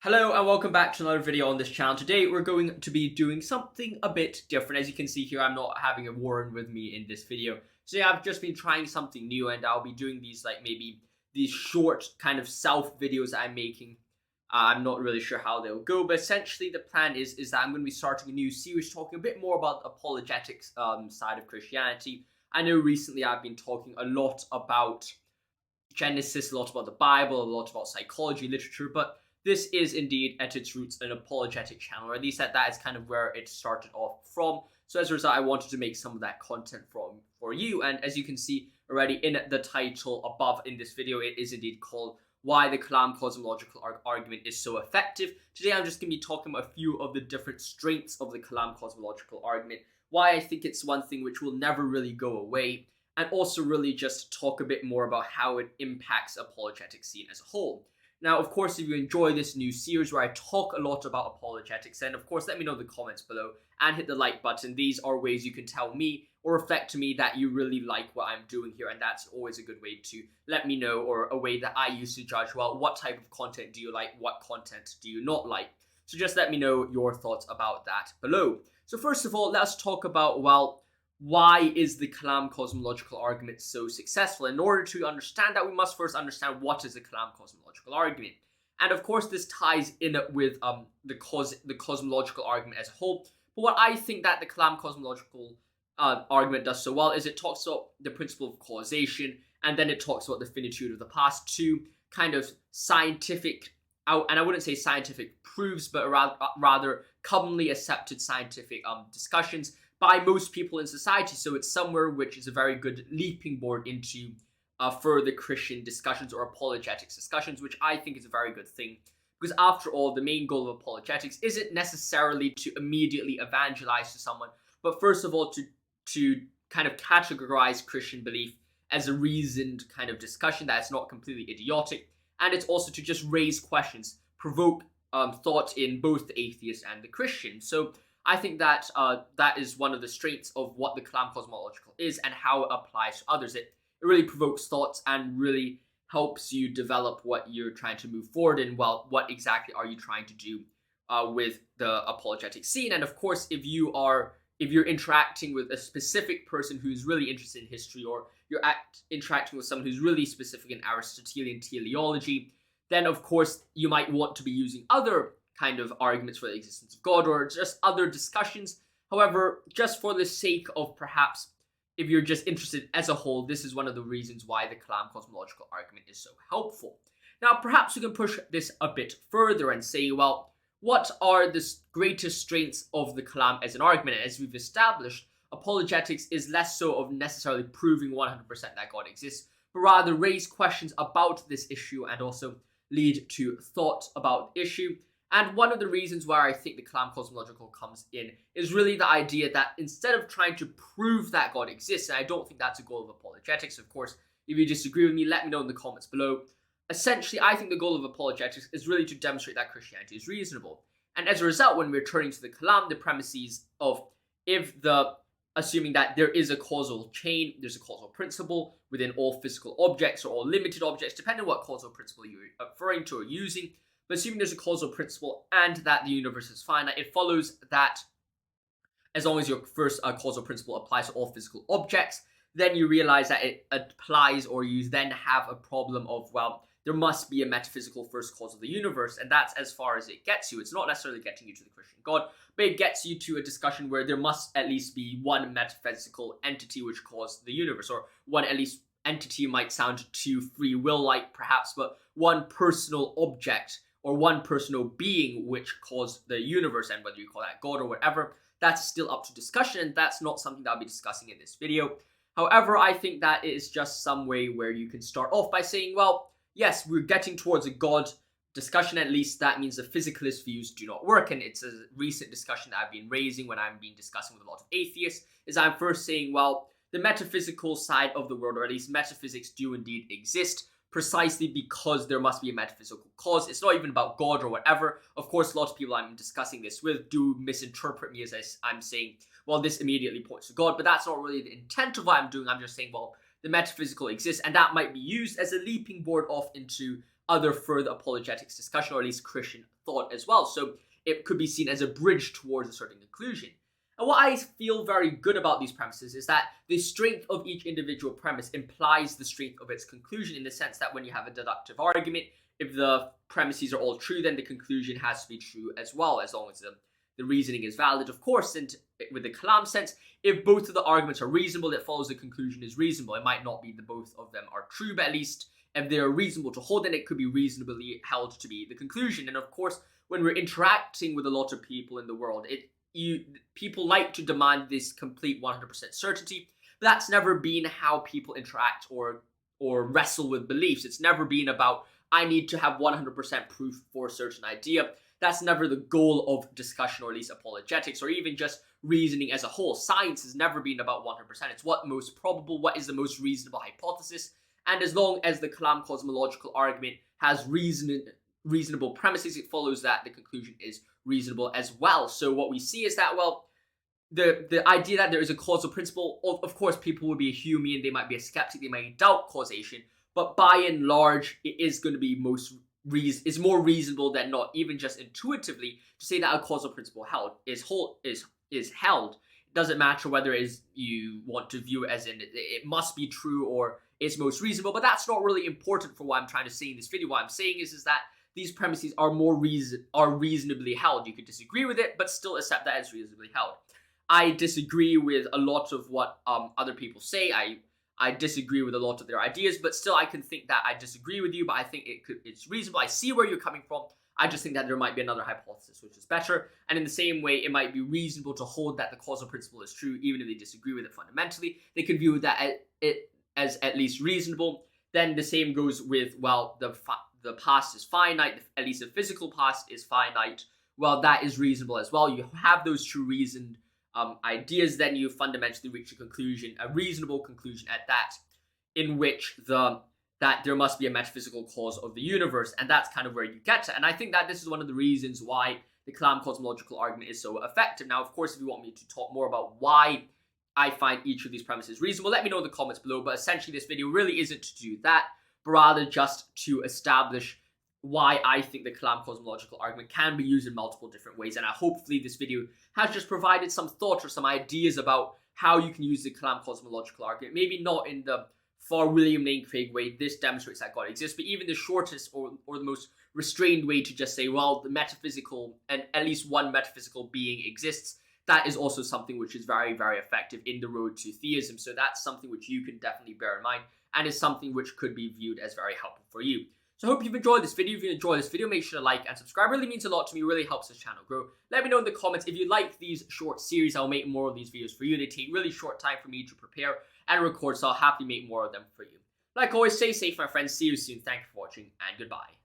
Hello and welcome back to another video on this channel. Today we're going to be doing something a bit different. As you can see here, I'm not having a Warren with me in this video. Today I've just been trying something new and I'll be doing these maybe these short kind of self videos I'm making. I'm not really sure how they'll go, but essentially the plan is that I'm going to be starting a new series talking a bit more about the apologetics side of Christianity. I know recently I've been talking a lot about Genesis, a lot about the Bible, a lot about psychology, literature, but this is indeed at its roots an apologetic channel, or at least that is kind of where it started off from. So as a result, I wanted to make some of that content for you. And as you can see already in the title above in this video, it is indeed called Why the Kalam Cosmological Argument is So Effective. Today I'm just going to be talking about a few of the different strengths of the Kalam Cosmological Argument, why I think it's one thing which will never really go away, and also really just talk a bit more about how it impacts apologetic scene as a whole. Now, of course, if you enjoy this new series where I talk a lot about apologetics, then of course let me know in the comments below and hit the like button. These are ways you can tell me or reflect to me that you really like what I'm doing here, and that's always a good way to let me know, or a way that I use to judge, well, what type of content do you like, what content do you not like? So just let me know your thoughts about that below. So first of all, let's talk about, well, why is the Kalam Cosmological Argument so successful? In order to understand that, we must first understand what is the Kalam Cosmological Argument. And of course, this ties in with the cosmological argument as a whole. But what I think that the Kalam Cosmological Argument does so well is it talks about the principle of causation, and then it talks about the finitude of the past, two kind of scientific, and I wouldn't say scientific proofs, but rather commonly accepted scientific discussions by most people in society. So it's somewhere which is a very good leaping board into further Christian discussions or apologetics discussions, which I think is a very good thing. Because after all, the main goal of apologetics isn't necessarily to immediately evangelize to someone, but first of all to kind of categorize Christian belief as a reasoned kind of discussion that is not completely idiotic. And it's also to just raise questions, provoke thought in both the atheist and the Christian. So I think that that is one of the strengths of what the Kalam Cosmological is and how it applies to others. It really provokes thoughts and really helps you develop what you're trying to move forward in. Well, what exactly are you trying to do with the apologetic scene? And of course, if you're interacting with a specific person who's really interested in history, or you're interacting with someone who's really specific in Aristotelian teleology, then of course you might want to be using other kind of arguments for the existence of God, or just other discussions. However, just for the sake of perhaps, if you're just interested as a whole, this is one of the reasons why the Kalam Cosmological Argument is so helpful. Now, perhaps we can push this a bit further and say, well, what are the greatest strengths of the Kalam as an argument? And as we've established, apologetics is less so of necessarily proving 100% that God exists, but rather raise questions about this issue and also lead to thought about the issue. And one of the reasons why I think the Kalam Cosmological comes in is really the idea that instead of trying to prove that God exists, and I don't think that's a goal of apologetics, of course, if you disagree with me, let me know in the comments below. Essentially, I think the goal of apologetics is really to demonstrate that Christianity is reasonable. And as a result, when we're turning to the Kalam, the premises of assuming that there is a causal chain, there's a causal principle within all physical objects or all limited objects, depending on what causal principle you're referring to or using. But assuming there's a causal principle and that the universe is finite, it follows that as long as your first causal principle applies to all physical objects, then you realize that it applies, or you then have a problem of, well, there must be a metaphysical first cause of the universe, and that's as far as it gets you. It's not necessarily getting you to the Christian God, but it gets you to a discussion where there must at least be one metaphysical entity which caused the universe, or one at least entity might sound too free will-like perhaps, but one personal object or one personal being which caused the universe, and whether you call that God or whatever, that's still up to discussion, and that's not something that I'll be discussing in this video. However, I think that it is just some way where you can start off by saying, well, yes, we're getting towards a God discussion, at least that means the physicalist views do not work, and it's a recent discussion that I've been raising when I've been discussing with a lot of atheists, is I'm first saying, well, the metaphysical side of the world, or at least metaphysics, do indeed exist, precisely because there must be a metaphysical cause. It's not even about God or whatever. Of course, a lot of people I'm discussing this with do misinterpret me as I'm saying, well, this immediately points to God, but that's not really the intent of what I'm doing. I'm just saying, well, the metaphysical exists, and that might be used as a leaping board off into other further apologetics discussion, or at least Christian thought as well. So it could be seen as a bridge towards a certain conclusion. And what I feel very good about these premises is that the strength of each individual premise implies the strength of its conclusion, in the sense that when you have a deductive argument, if the premises are all true, then the conclusion has to be true as well, as long as the reasoning is valid, of course. And with the Kalam sense, if both of the arguments are reasonable, it follows the conclusion is reasonable. It might not be that both of them are true, but at least if they're reasonable to hold, then it could be reasonably held to be the conclusion. And of course, when we're interacting with a lot of people in the world, people like to demand this complete 100% certainty, but that's never been how people interact or wrestle with beliefs. It's never been about, I need to have 100% proof for a certain idea. That's never the goal of discussion, or at least apologetics, or even just reasoning as a whole. Science has never been about 100%. It's what most probable, what is the most reasonable hypothesis. And as long as the Kalam Cosmological Argument has reasonable premises, it follows that the conclusion is reasonable as well. So what we see is that, well, the idea that there is a causal principle, of course, people will be human, they might be a skeptic, they might doubt causation, but by and large, it is going to be is more reasonable than not, even just intuitively, to say that a causal principle is held. It doesn't matter whether you want to view it as in it must be true or it's most reasonable, but that's not really important for what I'm trying to say in this video. What I'm saying is that these premises are reasonably held. You could disagree with it, but still accept that it's reasonably held. I disagree with a lot of what other people say. I disagree with a lot of their ideas, but still I can think that I disagree with you, but I think it's reasonable. I see where you're coming from. I just think that there might be another hypothesis which is better. And in the same way, it might be reasonable to hold that the causal principle is true, even if they disagree with it fundamentally. They can view that as at least reasonable. Then the same goes with, well, the past is finite, at least the physical past is finite. Well, that is reasonable as well. You have those two reasoned ideas, then you fundamentally reach a reasonable conclusion at that, in which that there must be a metaphysical cause of the universe, and that's kind of where you get to. And I think that this is one of the reasons why the Kalam Cosmological Argument is so effective. Now, of course, if you want me to talk more about why I find each of these premises reasonable, let me know in the comments below. But essentially, this video really isn't to do that, but rather just to establish why I think the Kalam Cosmological Argument can be used in multiple different ways. And hopefully this video has just provided some thought or some ideas about how you can use the Kalam Cosmological Argument. Maybe not in the far William Lane Craig way, this demonstrates that God exists, but even the shortest or the most restrained way to just say, well, the metaphysical, and at least one metaphysical being exists, that is also something which is very, very effective in the road to theism. So that's something which you can definitely bear in mind, and is something which could be viewed as very helpful for you. So I hope you've enjoyed this video. If you enjoyed this video, make sure to like and subscribe. It really means a lot to me, really helps this channel grow. Let me know in the comments if you like these short series. I'll make more of these videos for you. They take really short time for me to prepare and record, so I'll happily make more of them for you. Like always, stay safe, my friends. See you soon. Thank you for watching, and goodbye.